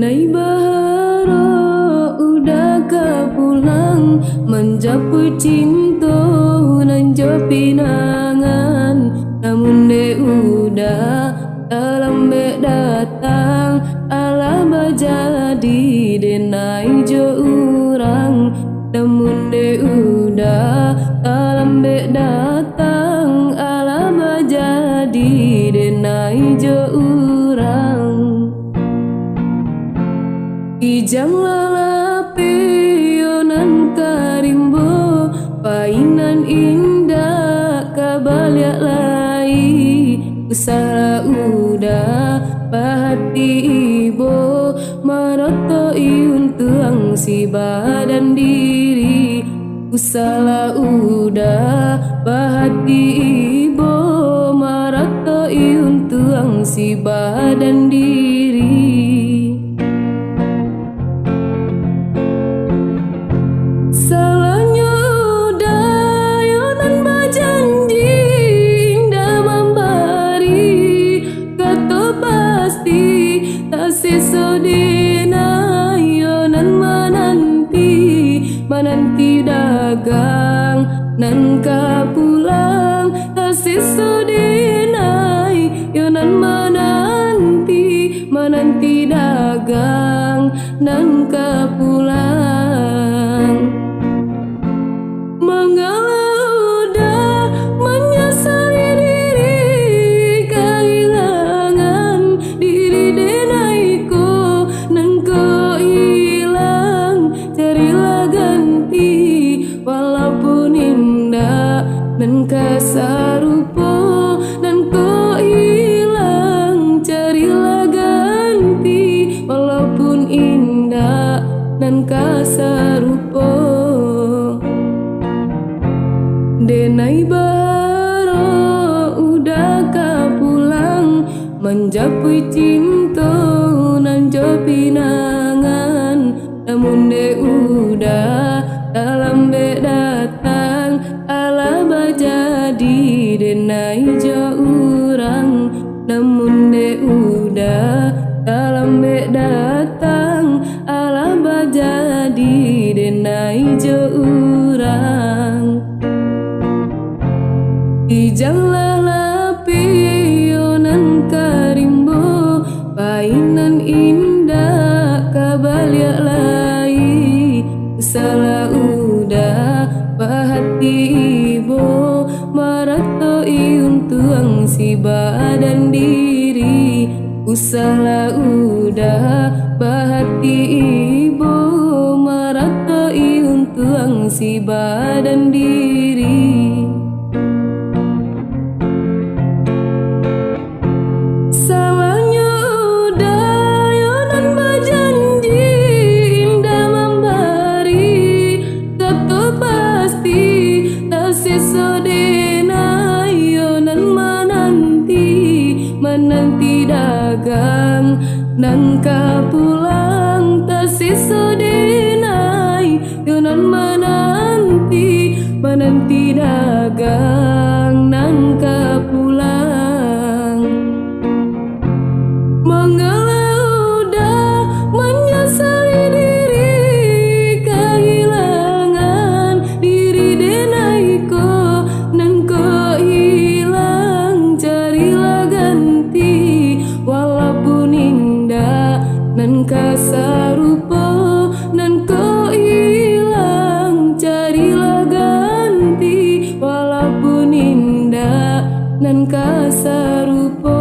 Denai baharo udah pulang menjapui cinta nan jo pinangan, namun de udah dalam datang alaba jadi denai jo urang, namun de udah dalam datang alaba jadi denai jo urang. Ijang lalape yonan karimbo painan indah kabalyak lai, usara udah bahati ibo maroto iuntuang si badan diri, usala udah bahati ibo maroto iuntuang si badan diri. Salahnya udah yonan berjanji indah memberi, kata pasti tak sisa dina yonan menanti dagang nan ka pulang, tak sisa dina yonan menanti dagang nan ka pulang. Mengalah menyesali diri kehilangan diri denaiku nan ko hilang, carilah ganti walaupun indah nan kasarupo nan ko hilang, carilah ganti walaupun indah nan kasarupo. Denai baharo udah pulang menjapui cinta nan jo pinangan, namun de udah dalam datang alaba jadi denai jo urang, namun de udah dalam datang alaba jadi denai jo urang. Ijanglah lapi yonan karimbo painan indah kabalyak lai, salah udah bahati ibo marato iuntuang si badan diri, usala udah bahati ibo marato iuntuang si badan diri. Salahnya udah yonan berjanji indah memberi, kata pasti tak sisa dina yonan menanti dagang nan ka pulang, tak sisa dina yonan menanti dagang nan ka pulang. Mengalah udah menyesali diri kehilangan diri denaiku nan ko hilang, carilah ganti walaupun indah nan kasarupo nan ko hilang, carilah ganti walaupun indah nan kasarupo.